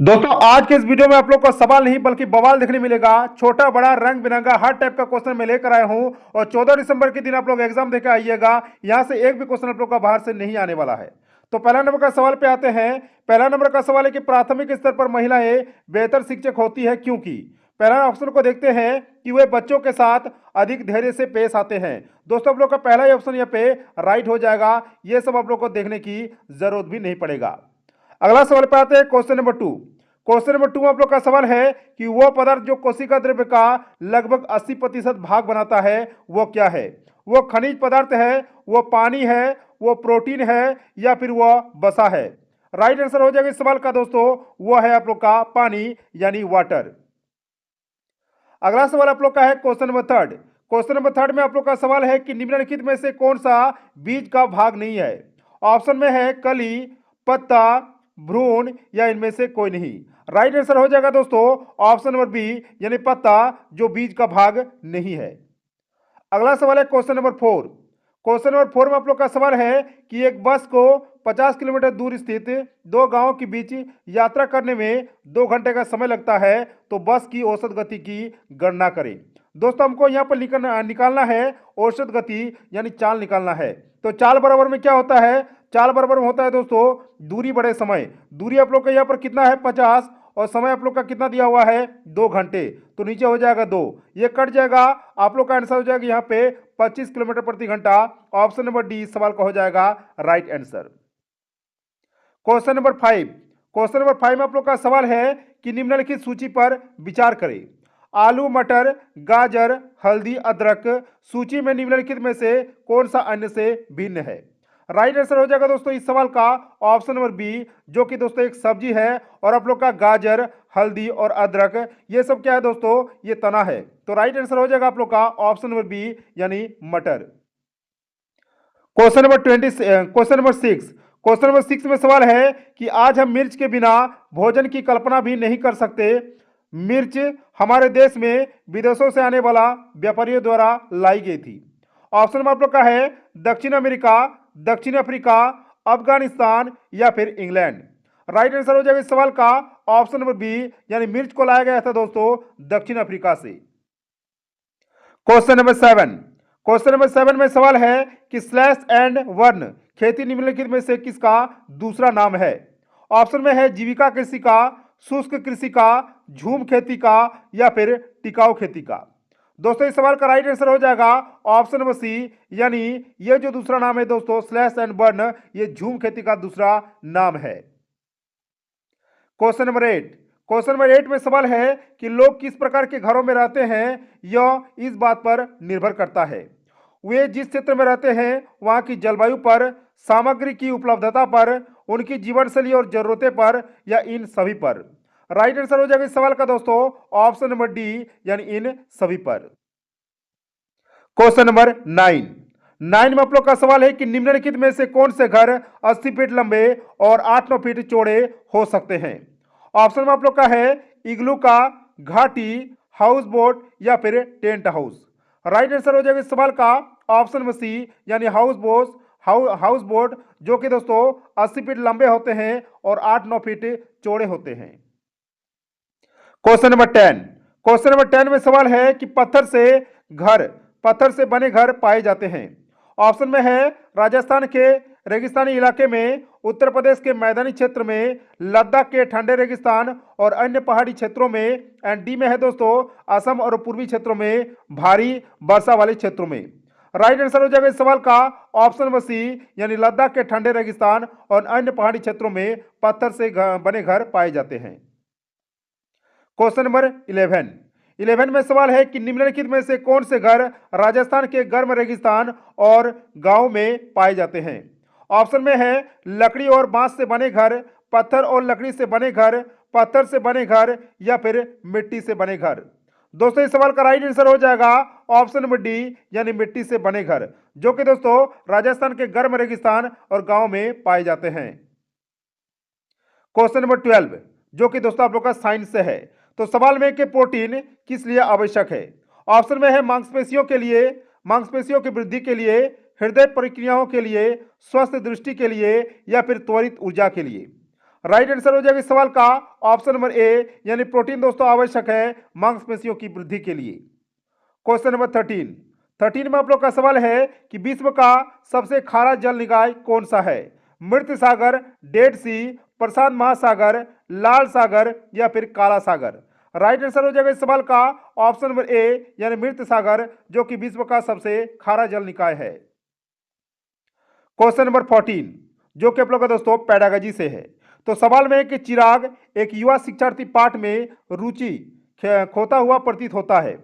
दोस्तों आज के इस वीडियो में आप लोग को सवाल नहीं बल्कि बवाल देखने मिलेगा। छोटा बड़ा रंग बिरंगा हर टाइप का क्वेश्चन मैं लेकर आया हूं और 14 दिसंबर के दिन आप लोग एग्जाम देकर आइएगा। यहां से एक भी क्वेश्चन आप लोग का बाहर से नहीं आने वाला है। तो पहला नंबर का सवाल पे आते हैं। पहला नंबर का सवाल है कि प्राथमिक स्तर पर महिलाएं बेहतर शिक्षक होती है क्योंकि। पहला ऑप्शन को देखते हैं कि वे बच्चों के साथ अधिक धैर्य से पेश आते हैं। दोस्तों आप लोग का पहला ही ऑप्शन यहाँ पे राइट हो जाएगा। ये सब आप लोग को देखने की जरूरत भी नहीं पड़ेगा। अगला सवाल पे आते हैं क्वेश्चन नंबर 2। क्वेश्चन नंबर 2 आप लोग का सवाल है कि वो पदार्थ जो कोशिका द्रव्य का लगभग 80% भाग बनाता है वो क्या है। वो खनिज पदार्थ है, वो पानी है, वो प्रोटीन है या फिर वो वसा है। राइट आंसर हो जाएगा इस सवाल का दोस्तों, वो है आप लोग का पानी यानी वाटर। अगला सवाल आप लोग का है क्वेश्चन नंबर 3। क्वेश्चन नंबर 3 में आप लोग का सवाल है कि निम्नलिखित में से कौन सा बीज का भाग नहीं है। ऑप्शन में है कली, पत्ता, भ्रूण या इनमें से कोई नहीं। राइट आंसर हो जाएगा दोस्तों ऑप्शन नंबर बी यानी पत्ता, जो बीज का भाग नहीं है। अगला सवाल है क्वेश्चन नंबर 4। क्वेश्चन नंबर 4 में आप लोग का सवाल है कि एक बस को 50 किलोमीटर दूर स्थित दो गांवों के बीच यात्रा करने में 2 घंटे का समय लगता है, तो बस की औसत गति की गणना करें। दोस्तों हमको यहाँ पर निकालना है औसत गति यानी चाल निकालना है। तो चाल बराबर में क्या होता है, चाल बराबर में होता है दोस्तों दूरी बड़े समय। दूरी आप लोग का यहाँ पर कितना है 50 और समय आप लोग का कितना दिया हुआ है 2 घंटे, तो नीचे हो जाएगा 2, ये कट जाएगा। आप लोग का आंसर हो जाएगा यहाँ पे 25 किलोमीटर प्रति घंटा। ऑप्शन नंबर डी सवाल का हो जाएगा right answer. Question number 5। Question number 5 में आप लोग का सवाल है कि निम्नलिखित सूची पर विचार करें। आलू, मटर, गाजर, हल्दी, अदरक सूची में निम्नलिखित में से कौन सा अन्य से भिन्न है। राइट आंसर हो जाएगा दोस्तों इस सवाल का ऑप्शन नंबर बी, जो कि दोस्तों एक सब्जी है। और आप लोग का गाजर, हल्दी और अदरक ये सब क्या है दोस्तों, ये तना है। तो राइट आंसर हो जाएगा आप लोग का ऑप्शन नंबर बी यानी मटर। Question number 20, question number 6। Question number 6 में सवाल है कि आज हम मिर्च के बिना भोजन की कल्पना भी नहीं कर सकते। मिर्च हमारे देश में विदेशों से आने वाला व्यापारियों द्वारा लाई गई थी। ऑप्शन में आप लोग का है दक्षिण अमेरिका, दक्षिण अफ्रीका, अफगानिस्तान या फिर इंग्लैंड। राइट आंसर हो जाएगा इस सवाल का ऑप्शन नंबर बी यानी मिर्च को लाया गया था दोस्तों दक्षिण अफ्रीका से। Question number 7। क्वेश्चन नंबर 7 में सवाल है कि स्लैश एंड वर्न खेती निम्नलिखित में से किसका दूसरा नाम है। ऑप्शन में है जीविका कृषि का, शुष्क कृषि का, झूम खेती का या फिर टिकाऊ खेती का। दोस्तों इस सवाल का राइट आंसर हो जाएगा ऑप्शन नंबर सी, यानी ये जो दूसरा नाम है दोस्तों स्लैश एंड बर्न, ये झूम खेती का दूसरा नाम है। Question number 8। क्वेश्चन नंबर 8 में सवाल है कि लोग किस प्रकार के घरों में रहते हैं, यह इस बात पर निर्भर करता है। वे जिस क्षेत्र में रहते हैं वहां की जलवायु पर, सामग्री की उपलब्धता पर, उनकी जीवन शैली और जरूरतें पर या इन सभी पर। राइट आंसर हो जाएगा इस सवाल का दोस्तों ऑप्शन नंबर डी यानी इन सभी पर। क्वेश्चन नंबर 9 में आप लोग का सवाल है कि निम्नलिखित में से कौन से घर 80 फीट लंबे और 8-9 फीट चौड़े हो सकते हैं। ऑप्शन में आप लोग का है इग्लू का, घाटी, हाउस बोट या फिर टेंट हाउस। राइट आंसर हो जाएगा इस सवाल का ऑप्शन नंबर सी यानी हाउस बोट, जो कि दोस्तों 80 फीट लंबे होते हैं और 8-9 फीट चौड़े होते हैं। Question number 10। क्वेश्चन नंबर 10 में सवाल है कि पत्थर से बने घर पाए जाते हैं। ऑप्शन में है राजस्थान के रेगिस्तानी इलाके में, उत्तर प्रदेश के मैदानी क्षेत्र में, लद्दाख के ठंडे रेगिस्तान और अन्य पहाड़ी क्षेत्रों में, एंड डी में है दोस्तों असम और पूर्वी क्षेत्रों में, भारी वर्षा वाले क्षेत्रों में। राइट आंसर हो जाएगा इस सवाल का ऑप्शन नंबर सी यानी लद्दाख के ठंडे रेगिस्तान और अन्य पहाड़ी क्षेत्रों में पत्थर से बने घर पाए जाते हैं। क्वेश्चन नंबर 11 में सवाल है कि निम्नलिखित में से कौन से घर राजस्थान के गर्म रेगिस्तान और गांव में पाए जाते हैं। ऑप्शन में है लकड़ी और बांस से बने घर, पत्थर और लकड़ी से बने घर, पत्थर से बने घर या फिर मिट्टी से बने घर। दोस्तों इस सवाल का राइट आंसर हो जाएगा ऑप्शन नंबर डी यानी मिट्टी से बने घर, जो कि दोस्तों राजस्थान के गर्म रेगिस्तान और गांव में पाए जाते हैं। क्वेश्चन नंबर 12, जो कि दोस्तों आप लोग का साइंस से है। तो सवाल में कि प्रोटीन किस लिए आवश्यक है। ऑप्शन में है मांसपेशियों के लिए, मांसपेशियों की वृद्धि के लिए, हृदय प्रक्रियाओं के लिए, स्वस्थ दृष्टि के लिए या फिर त्वरित ऊर्जा के लिए। राइट आंसर हो जाएगा इस सवाल का ऑप्शन नंबर ए, यानी प्रोटीन दोस्तों आवश्यक है मांसपेशियों की वृद्धि के लिए। क्वेश्चन नंबर 13 में आप लोग का सवाल है कि विश्व का सबसे खारा जल निकाय कौन सा है? मृत सागर, डेड सी, प्रशांत महासागर, लाल सागर या फिर काला सागर। राइट आंसर हो जाएगा इस सवाल का ऑप्शन नंबर ए, यानी मृत सागर, जो कि विश्व का सबसे खारा जल निकाय है। क्वेश्चन नंबर 14 जो कि आप लोग का दोस्तों पेडागोजी से है। तो सवाल में है कि चिराग एक युवा शिक्षार्थी पाठ में रुचि खोता हुआ प्रतीत होता है।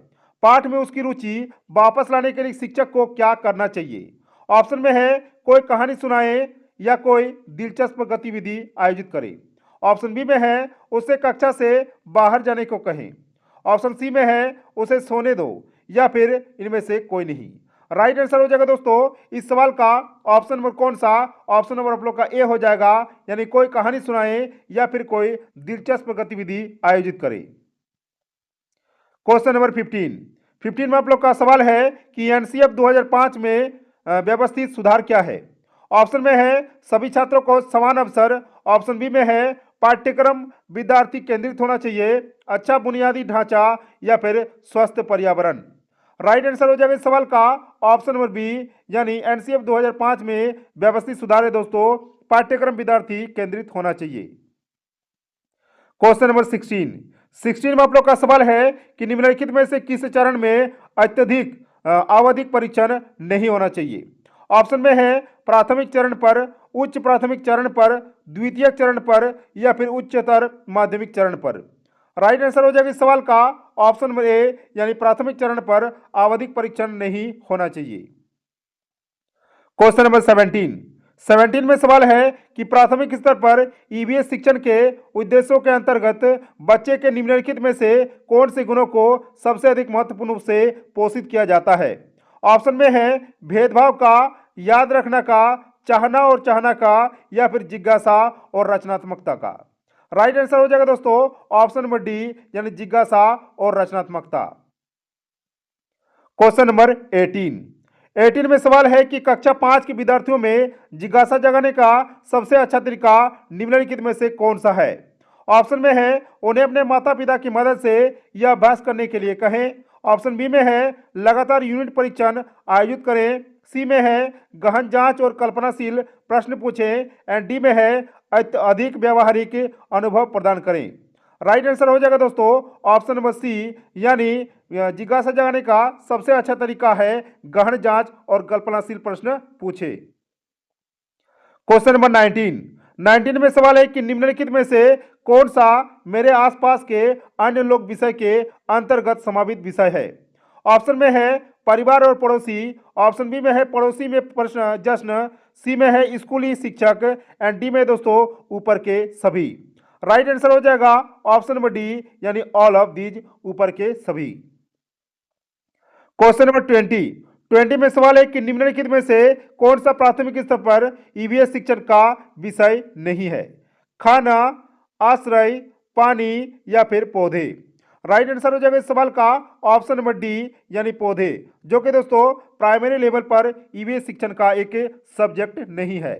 पाठ में उसकी रुचि वापस लाने के लिए शिक्षक को क्या करना चाहिए? ऑप्शन में है कोई कहानी सुनाए या कोई दिलचस्प गतिविधि आयोजित करे। ऑप्शन बी में है उसे कक्षा से बाहर जाने को कहें। ऑप्शन सी में है उसे सोने दो या फिर इनमें से कोई नहीं। राइट आंसर हो जाएगा दोस्तों इस सवाल का ऑप्शन नंबर कौन सा? ऑप्शन नंबर आप लोग का ए हो जाएगा, यानी कोई कहानी सुनाए या फिर कोई दिलचस्प गतिविधि आयोजित करे। क्वेश्चन नंबर 15 में आप लोग का सवाल है कि एनसीएफ 2005 में व्यवस्थित सुधार क्या है? ऑप्शन में है सभी छात्रों को समान अवसर। ऑप्शन बी में है पाठ्यक्रम विद्यार्थी केंद्रित होना चाहिए, अच्छा बुनियादी ढांचा या फिर स्वस्थ पर्यावरण। राइट आंसर हो जाएगा इस सवाल का ऑप्शन नंबर बी, यानी एनसीएफ 2005 में व्यवस्थित सुधार है दोस्तों, पाठ्यक्रम विद्यार्थी केंद्रित होना चाहिए। क्वेश्चन नंबर 16 में आप लोग का सवाल है कि निम्नलिखित में से किस चरण में अत्यधिक आवधिक परीक्षण नहीं होना चाहिए? ऑप्शन में है प्राथमिक चरण पर, उच्च प्राथमिक चरण पर, द्वितीयक चरण पर या फिर उच्चतर माध्यमिक चरण पर। राइट आंसर हो जाएगा इस सवाल का ऑप्शन नंबर ए, यानी प्राथमिक चरण पर आवधिक परीक्षण नहीं होना चाहिए। क्वेश्चन नंबर 17 में सवाल है कि प्राथमिक स्तर पर ईवीएस शिक्षण के उद्देश्यों के अंतर्गत बच्चे के निम्नलिखित में से कौन से गुणों को सबसे अधिक महत्वपूर्ण रूप से पोषित किया जाता है? ऑप्शन में है भेदभाव का, याद रखना का, चाहना और चाहना का या फिर जिज्ञासा और रचनात्मकता का। राइट आंसर हो जाएगा दोस्तों ऑप्शन नंबर डी, यानी जिज्ञासा और रचनात्मकता। क्वेश्चन नंबर 18 में सवाल है कि कक्षा 5 के विद्यार्थियों में जिज्ञासा जगाने का सबसे अच्छा तरीका निम्नलिखित में से कौन सा है? ऑप्शन में है उन्हें अपने माता पिता की मदद से यह अभ्यास करने के लिए कहें। ऑप्शन बी में है लगातार यूनिट परीक्षण आयोजित करें। सी में है गहन जांच और कल्पनाशील प्रश्न पूछें एंड डी में है अधिक व्यावहारिक अनुभव प्रदान करें। राइट आंसर हो जाएगा दोस्तों ऑप्शन नंबर सी, यानी जिज्ञासा जगाने का सबसे अच्छा तरीका है गहन जांच और कल्पनाशील प्रश्न पूछे। क्वेश्चन नंबर 19 में सवाल है कि निम्नलिखित में से कौन सा मेरे आसपास के अन्य लोग विषय के अंतर्गत समावित विषय है? ऑप्शन में है परिवार और पड़ोसी। ऑप्शन बी में है पड़ोसी में प्रश्न जश्न। सी में है स्कूली शिक्षक एंड डी में दोस्तों ऊपर के सभी। राइट आंसर हो जाएगा ऑप्शन नंबर डी, यानी ऑल ऑफ दीज, ऊपर के सभी। क्वेश्चन नंबर 20 में सवाल है कि निम्नलिखित में से कौन सा प्राथमिक स्तर पर ईवीएस शिक्षण का विषय नहीं है? खाना, आश्रय, पानी या फिर पौधे। राइट आंसर हो जाएगा इस सवाल का ऑप्शन नंबर डी, यानी पौधे, जो कि दोस्तों प्राइमरी लेवल पर ईवीएस शिक्षण का एक सब्जेक्ट नहीं है।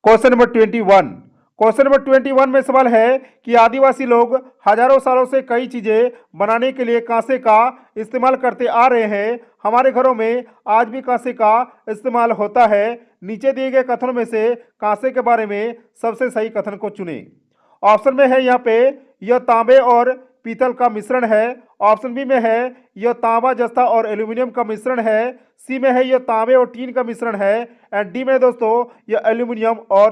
क्वेश्चन नंबर 21 में सवाल है कि आदिवासी लोग हजारों सालों से कई चीजें बनाने के लिए कांसे का इस्तेमाल करते आ रहे हैं। हमारे घरों में आज भी कांसे का इस्तेमाल होता है। नीचे दिए गए कथनों में से कांसे के बारे में सबसे सही कथन को चुनें। ऑप्शन में है यहाँ पे यह तांबे और पीतल का मिश्रण है। ऑप्शन बी में है यह तांबा, जस्ता और एल्यूमिनियम का मिश्रण है। सी में है यह तांबे और टीन का मिश्रण है एंड डी में दोस्तों यह एल्यूमिनियम और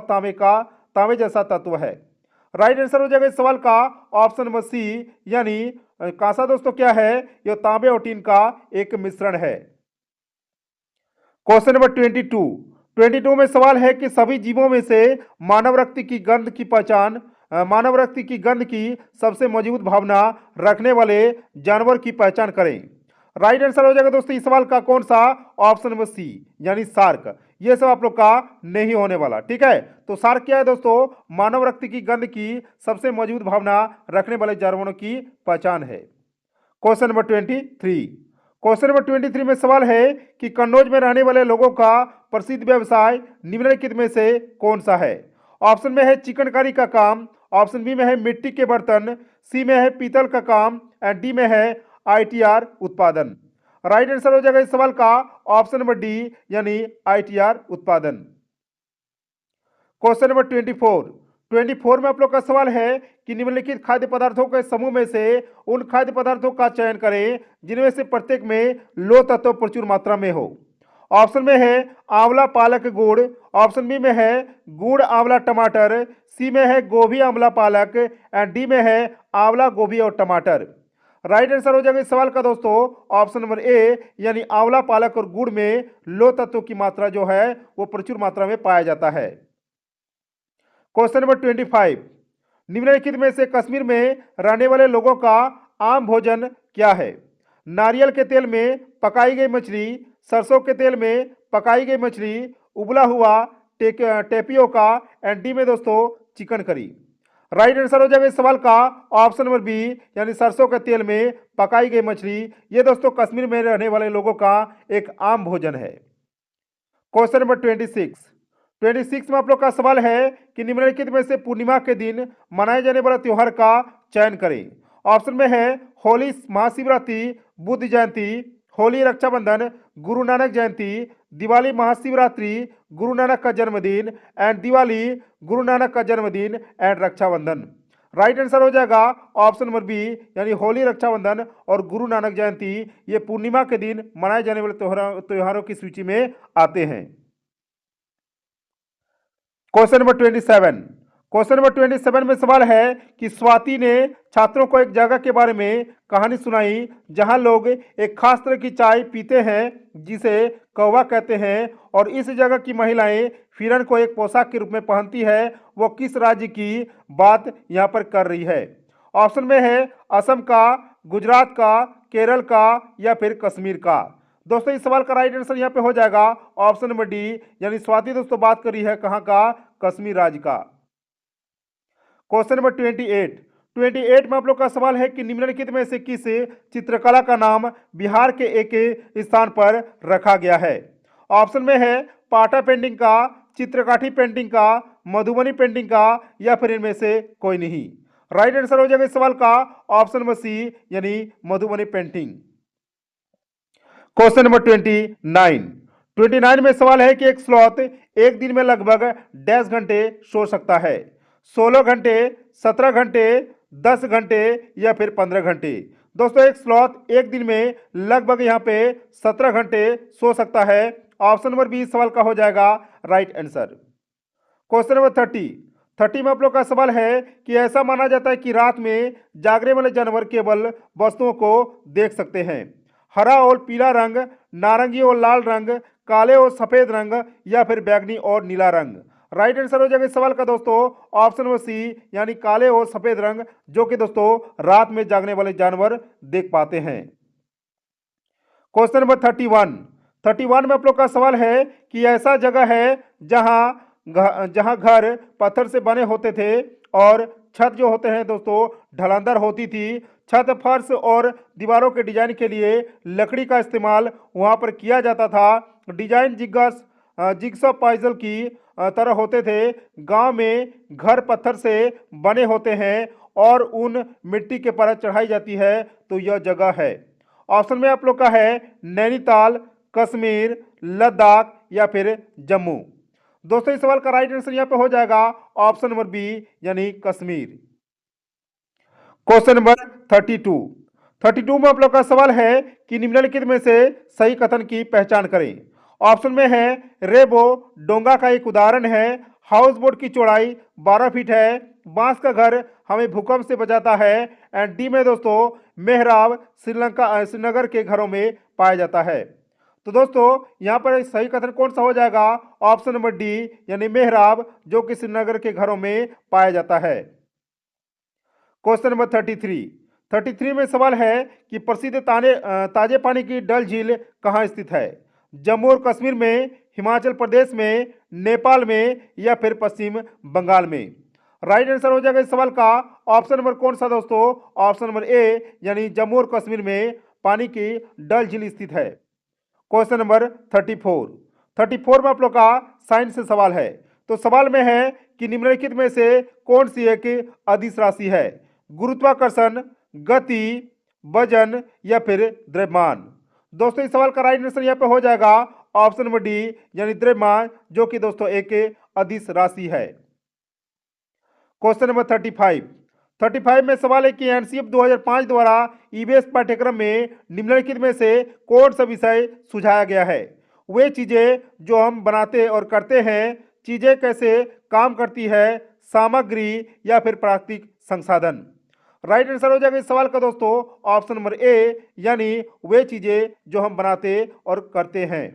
तांबे जैसा तत्व है। राइट आंसर हो जाएगा इस सवाल का ऑप्शन नंबर सी, यानी कांसा दोस्तों क्या है? यह तांबे और टीन का एक मिश्रण है। क्वेश्चन नंबर 22 में सवाल है कि सभी जीवों में से मानव रक्त की गंध की सबसे मजबूत भावना रखने वाले जानवर की पहचान करें। राइट आंसर हो जाएगा दोस्तों इस सवाल का कौन सा? ऑप्शन नंबर सी, यानी शार्क। ये सब आप लोग का नहीं होने वाला, ठीक है। तो शार्क क्या है दोस्तों? मानव रक्त की गंध की सबसे मजबूत भावना रखने वाले जानवरों की पहचान है। क्वेश्चन नंबर 23 में सवाल है कि कन्नौज में रहने वाले लोगों का प्रसिद्ध व्यवसाय निम्नलिखित में से कौन सा है? ऑप्शन में है चिकनकारी का काम, ऑप्शन बी में है मिट्टी के बर्तन, सी में है पीतल का काम एंड डी में है आईटीआर उत्पादन। राइट आंसर हो जाएगा इस सवाल का ऑप्शन नंबर डी यानी आईटीआर उत्पादन। क्वेश्चन नंबर 24 में आप लोग का सवाल है कि निम्नलिखित खाद्य पदार्थों के समूह में से उन खाद्य पदार्थों का चयन करें जिनमें से प्रत्येक में लौह तत्व प्रचुर मात्रा में हो। ऑप्शन में है आंवला पालक गुड़, ऑप्शन बी में है गुड़ आंवला टमाटर, सी में है गोभी आंवला पालक एंड डी में है आंवला गोभी और टमाटर। राइट आंसर हो जाएगा इस सवाल का दोस्तों ऑप्शन नंबर ए यानी आंवला पालक और गुड़ में लौह तत्वों की मात्रा जो है वो प्रचुर मात्रा में पाया जाता है। क्वेश्चन नंबर 25 निम्नलिखित में से कश्मीर में रहने वाले लोगों का आम भोजन क्या है? नारियल के तेल में पकाई गई मछली, सरसों के तेल में पकाई गई मछली, उबला हुआ टेपियोका एंड डी में दोस्तों चिकन करी। राइट आंसर हो जाएगा इस सवाल का ऑप्शन नंबर बी यानी सरसों के तेल में पकाई गई मछली। ये दोस्तों कश्मीर में रहने वाले लोगों का एक आम भोजन है। क्वेश्चन नंबर 26 में आप लोग का सवाल है कि निम्नलिखित में से पूर्णिमा के दिन मनाए जाने वाला त्योहार का चयन करें। ऑप्शन में है होली महाशिवरात्रि, बुद्ध जयंती, होली रक्षाबंधन, गुरु नानक जयंती, दिवाली महाशिवरात्रि, गुरु नानक का जन्मदिन एंड दिवाली गुरु नानक का जन्मदिन एंड रक्षाबंधन। राइट आंसर हो जाएगा ऑप्शन नंबर बी यानी होली रक्षाबंधन और गुरु नानक जयंती ये पूर्णिमा के दिन मनाए जाने वाले त्योहारों की सूची में आते हैं। क्वेश्चन नंबर 27 में सवाल है कि स्वाति ने छात्रों को एक जगह के बारे में कहानी सुनाई जहां लोग एक खास तरह की चाय पीते हैं जिसे कौवा कहते हैं और इस जगह की महिलाएं फिरन को एक पोशाक के रूप में पहनती है। वो किस राज्य की बात यहां पर कर रही है? ऑप्शन में है असम का, गुजरात का, केरल का या फिर कश्मीर का। दोस्तों इस सवाल का राइट आंसर यहाँ पे हो जाएगा ऑप्शन नंबर डी यानी स्वाति दोस्तों बात कर रही है कहाँ का? कश्मीर राज्य का। क्वेश्चन नंबर 28 में आप लोग का सवाल है कि निम्नलिखित में से किस चित्रकला का नाम बिहार के एक स्थान पर रखा गया है? ऑप्शन में है पाटा पेंटिंग का, चित्रकाठी पेंटिंग का, मधुबनी पेंटिंग का या फिर इनमें से कोई नहीं। राइट आंसर हो जाएगा इस सवाल का ऑप्शन नंबर सी यानी मधुबनी पेंटिंग। क्वेश्चन नंबर 29 में सवाल है कि एक स्लॉथ एक दिन में लगभग 10 घंटे सो सकता है। 16 घंटे, 17 घंटे, 10 घंटे या फिर 15 घंटे। दोस्तों एक स्लॉथ एक दिन में लगभग यहाँ पे 17 घंटे सो सकता है। ऑप्शन नंबर बी सवाल का हो जाएगा राइट आंसर। क्वेश्चन नंबर 30 में आप लोग का सवाल है कि ऐसा माना जाता है कि रात में जागने वाले जानवर केवल वस्तुओं को देख सकते हैं। हरा और पीला रंग, नारंगी और लाल रंग, काले और सफेद रंग या फिर बैगनी और नीला रंग। राइट आंसर हो जाएगा इस सवाल का दोस्तों ऑप्शन नंबर सी यानी काले और सफेद रंग जो कि दोस्तों रात में जागने वाले जानवर देख पाते हैं। क्वेश्चन नंबर 31 में आप लोग का सवाल है कि ऐसा जगह है जहां घर पत्थर से बने होते थे और छत जो होते हैं दोस्तों ढलांदर होती थी। छत, फर्श और दीवारों के डिजाइन के लिए लकड़ी का इस्तेमाल वहां पर किया जाता था। डिजाइन जिग्सॉ पजल की तरह होते थे। गांव में घर पत्थर से बने होते हैं और उन मिट्टी के परत चढ़ाई जाती है तो यह जगह है। ऑप्शन में आप लोग का है नैनीताल, कश्मीर, लद्दाख या फिर जम्मू। दोस्तों इस सवाल का राइट आंसर यहाँ पे हो जाएगा ऑप्शन नंबर बी यानी कश्मीर। क्वेश्चन नंबर 32 में आप लोग का सवाल है कि निम्नलिखित में से सही कथन की पहचान करें। ऑप्शन में है रेबो डोंगा का एक उदाहरण है। हाउस बोट की चौड़ाई 12 फीट है। बांस का घर हमें भूकंप से बचाता है एंड डी में दोस्तों मेहराब श्रीनगर के घरों में पाया जाता है। तो दोस्तों यहाँ पर सही कथन कौन सा हो जाएगा? ऑप्शन नंबर डी यानी मेहराब जो कि श्रीनगर के घरों में पाया जाता है। क्वेश्चन नंबर 33 में सवाल है कि प्रसिद्ध ताजे पानी की डल झील कहाँ स्थित है? जम्मू और कश्मीर में, हिमाचल प्रदेश में, नेपाल में या फिर पश्चिम बंगाल में। राइट आंसर हो जाएगा इस सवाल का ऑप्शन नंबर कौन सा दोस्तों? ऑप्शन नंबर ए यानी जम्मू और कश्मीर में पानी की डल झील स्थित है। क्वेश्चन नंबर 34 में आप लोग का साइंस से सवाल है। तो सवाल में है कि निम्नलिखित में से कौन सी एक अदिश राशि है? गुरुत्वाकर्षण, गति, वजन या फिर द्रव्यमान। दोस्तों इस सवाल का राइट आंसर यहाँ पे हो जाएगा ऑप्शन नंबर डी यानी द्रव्यमान, जो कि दोस्तों एक अदिश राशि है। क्वेश्चन नंबर 35 में सवाल है कि एनसीएफ 2005 द्वारा ईबीएस पाठ्यक्रम में निम्नलिखित में से कौन सा विषय सुझाया गया है? वे चीजें जो हम बनाते और करते हैं, चीजें कैसे काम करती है, सामग्री या फिर प्राकृतिक संसाधन। राइट आंसर हो जाएगा इस सवाल का दोस्तों ऑप्शन नंबर ए यानी वे चीजें जो हम बनाते और करते हैं।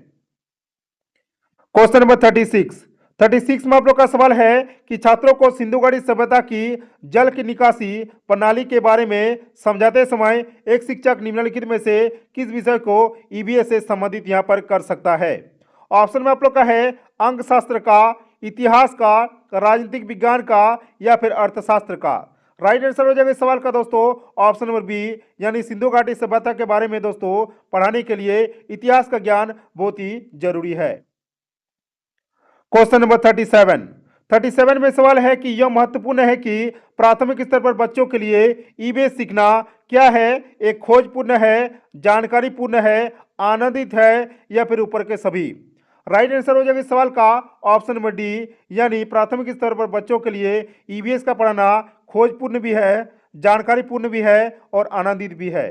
क्वेश्चन नंबर 36 में आप लोग का सवाल है कि छात्रों को सिंधु घाटी सभ्यता की जल की निकासी प्रणाली के बारे में समझाते समय एक शिक्षक निम्नलिखित में से किस विषय को ईबीएस से संबंधित यहां पर कर सकता है? ऑप्शन में आप लोग का है अंकशास्त्र का, इतिहास का, राजनीतिक विज्ञान का या फिर अर्थशास्त्र का। राइट आंसर हो जाएगा इस सवाल का दोस्तों ऑप्शन नंबर बी यानी सिंधु घाटी सभ्यता के बारे में दोस्तों पढ़ाने के लिए इतिहास का ज्ञान बहुत ही जरूरी है। क्वेश्चन नंबर 37 में सवाल है कि यह महत्वपूर्ण है कि प्राथमिक स्तर पर बच्चों के लिए ईबीएस सीखना क्या है? एक खोजपूर्ण है, जानकारीपूर्ण है, आनंदित है या फिर ऊपर के सभी। राइट आंसर हो जाएगा इस सवाल का ऑप्शन नंबर डी यानी प्राथमिक स्तर पर बच्चों के लिए ईबीएस का पढ़ाना खोजपूर्ण भी है, जानकारीपूर्ण भी है और आनंदित भी है।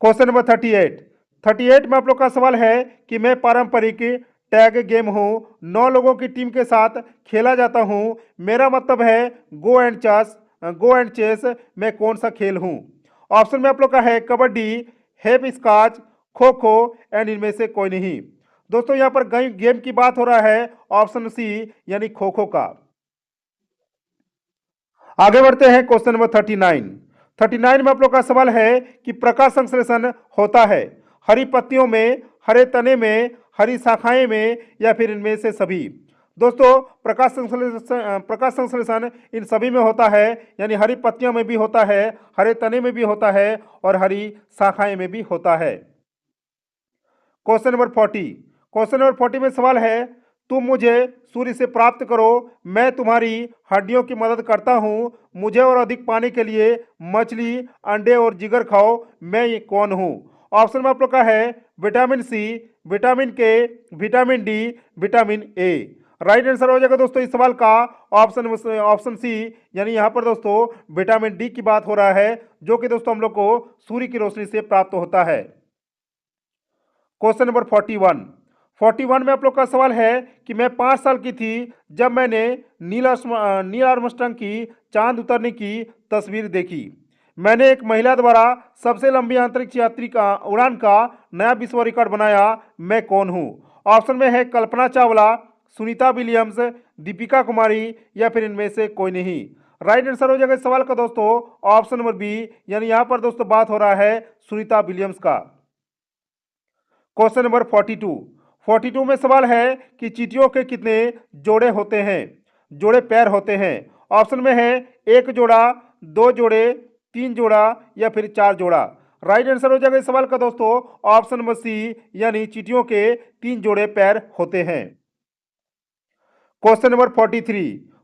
क्वेश्चन नंबर 38 में आप लोग का सवाल है कि मैं पारंपरिक टैग गेम हूँ, 9 लोगों की टीम के साथ खेला जाता हूँ, मेरा मतलब है गो एंड चेस मैं कौन सा खेल हूँ? ऑप्शन में आप लोग का है कबड्डी, हेप स्कॉच, खो खो एंड इनमें से कोई नहीं। दोस्तों यहाँ पर गेम की बात हो रहा है ऑप्शन सी यानी खो खो का। आगे बढ़ते हैं क्वेश्चन नंबर 39 में आप लोग का सवाल है कि प्रकाश संश्लेषण होता है हरी पत्तियों में, हरे तने में, हरी शाखाएं में या फिर इनमें से सभी। दोस्तों प्रकाश संश्लेषण इन सभी में होता है यानी हरी पत्तियों में भी होता है, हरे तने में भी होता है और हरी शाखाएं में भी होता है। क्वेश्चन नंबर 40 में सवाल है तुम मुझे सूर्य से प्राप्त करो, मैं तुम्हारी हड्डियों की मदद करता हूँ, मुझे और अधिक पाने के लिए मछली, अंडे और जिगर खाओ, मैं ये कौन हूँ? ऑप्शन में आप लोग का है विटामिन सी, विटामिन के, vitamin D, vitamin A. Right answer हो जाएगा दोस्तों इस सवाल का ऑप्शन सी यानी यहाँ पर दोस्तों विटामिन डी की बात हो रहा है, जो कि दोस्तों हम लोग को सूर्य की रोशनी से प्राप्त होता है। क्वेश्चन नंबर 41 में आप लोग का सवाल है कि मैं 5 साल की थी जब मैंने नील आर्मस्ट्रांग की चांद उतरने की तस्वीर देखी। मैंने एक महिला द्वारा सबसे लंबी अंतरिक्ष यात्री का उड़ान का नया विश्व रिकॉर्ड बनाया, मैं कौन हूँ? ऑप्शन में है कल्पना चावला, सुनीता विलियम्स, दीपिका कुमारी या फिर इनमें से कोई नहीं। राइट आंसर हो जाएगा इस सवाल का दोस्तों ऑप्शन नंबर बी यानी यहाँ पर दोस्तों बात हो रहा है सुनीता विलियम्स का। क्वेश्चन नंबर 42 में सवाल है कि चींटियों के कितने जोड़े पैर होते हैं? ऑप्शन में है 1 जोड़ा, 2 जोड़े, 3 जोड़ा या फिर 4 जोड़ा। राइट आंसर हो जाएगा इस सवाल का दोस्तों ऑप्शन नंबर सी यानी चींटियों के 3 जोड़े पैर होते हैं। क्वेश्चन नंबर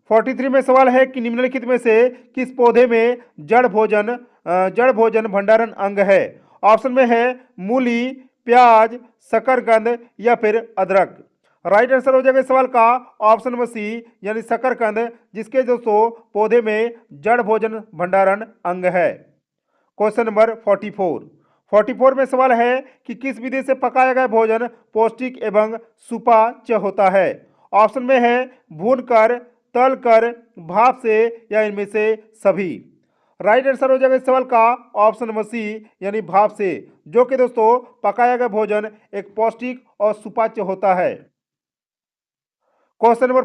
43 में सवाल है कि निम्नलिखित में से किस पौधे में जड़ भोजन भंडारण अंग है? ऑप्शन में है मूली, प्याज, शकरकंद या फिर अदरक। राइट आंसर हो जाएगा इस सवाल का ऑप्शन नंबर सी यानी शकरकंद, जिसके दोस्तों पौधे में जड़ भोजन भंडारण अंग है। क्वेश्चन नंबर 44 में सवाल है कि किस विधि से पकाया गया भोजन पौष्टिक एवं सुपाच्य होता है? ऑप्शन में है भूनकर, तलकर, भाप से या इनमें से सभी। राइट आंसर हो जाएगा इस सवाल का ऑप्शन नंबर सी यानी भाप से, जो कि दोस्तों पकाया गया भोजन एक पौष्टिक और सुपाच्य होता है। क्वेश्चन नंबर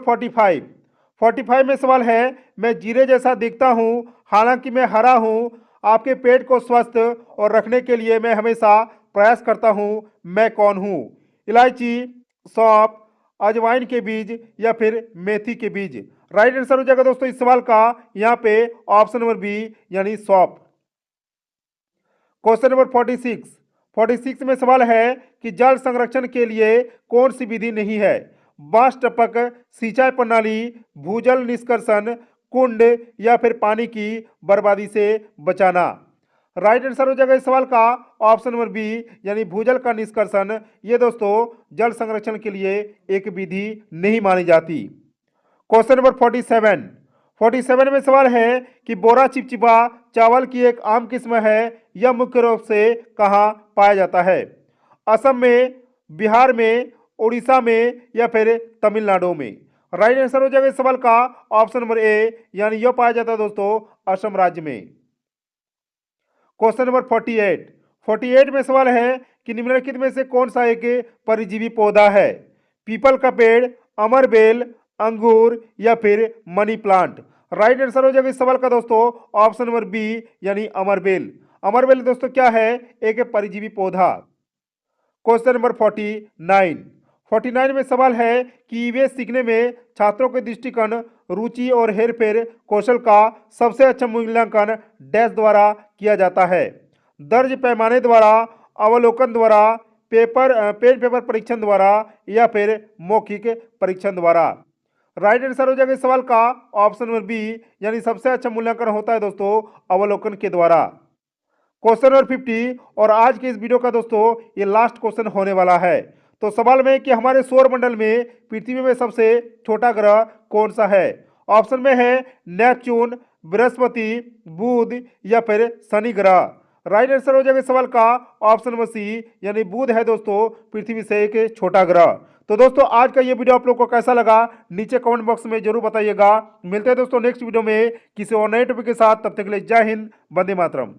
45 में सवाल है मैं जीरे जैसा दिखता हूँ हालांकि मैं हरा हूँ, आपके पेट को स्वस्थ और रखने के लिए मैं हमेशा प्रयास करता हूँ, मैं कौन हूँ? इलायची, सौंफ, अजवाइन के बीज या फिर मेथी के बीज। राइट आंसर हो जाएगा दोस्तों इस सवाल का यहाँ पे ऑप्शन नंबर बी यानी सौंफ। क्वेश्चन नंबर 46 में सवाल है कि जल संरक्षण के लिए कौन सी विधि नहीं है? बांस टपक सिंचाई प्रणाली, भूजल निष्कर्षण, कुंड या फिर पानी की बर्बादी से बचाना। राइट आंसर हो जाएगा इस सवाल का ऑप्शन नंबर बी यानी भूजल का निष्कर्षण। ये दोस्तों जल संरक्षण के लिए एक विधि नहीं मानी जाती। क्वेश्चन नंबर 47 में सवाल है कि बोरा चिपचिपा चावल की एक आम किस्म है, यह मुख्य रूप से कहाँ पाया जाता है? असम में, बिहार में, उड़ीसा में या फिर तमिलनाडु में? राइट आंसर हो जाएगा इस सवाल का ऑप्शन नंबर ए यानी यह पाया जाता है दोस्तों असम राज्य में। क्वेश्चन नंबर 48 में सवाल है कि निम्नलिखित में से कौन सा एक परजीवी पौधा है? पीपल का पेड़, अमरबेल, अंगूर या फिर मनी प्लांट? राइट आंसर हो जाएगा इस सवाल का दोस्तों ऑप्शन नंबर बी यानी अमरबेल। अमरबेल दोस्तों क्या है? एक परजीवी पौधा। क्वेश्चन नंबर 49 में सवाल है कि ईवीएस सीखने में छात्रों के दृष्टिकोण, रुचि और हेरफेर कौशल का सबसे अच्छा मूल्यांकन डैश द्वारा किया जाता है? दर्ज पैमाने द्वारा, अवलोकन द्वारा, पेन पेपर परीक्षण द्वारा या फिर मौखिक परीक्षण द्वारा? राइट आंसर हो जाएगा इस सवाल का ऑप्शन नंबर बी यानी सबसे अच्छा मूल्यांकन होता है दोस्तों अवलोकन के द्वारा। क्वेश्चन नंबर 50 और आज के इस वीडियो का दोस्तों ये लास्ट क्वेश्चन होने वाला है। तो सवाल में कि हमारे सौर मंडल में पृथ्वी में सबसे छोटा ग्रह कौन सा है? ऑप्शन में है नेपच्यून, बृहस्पति, बुध या फिर शनि ग्रह। राइट आंसर हो जाएगा इस सवाल का ऑप्शन नंबर सी यानी बुध है दोस्तों पृथ्वी से एक छोटा ग्रह। तो दोस्तों आज का ये वीडियो आप लोग को कैसा लगा नीचे कमेंट बॉक्स में जरूर बताइएगा। मिलते हैं दोस्तों नेक्स्ट वीडियो में किसी और नए टॉपिक के साथ। तब तक के लिए जय हिंद, वंदे मातरम।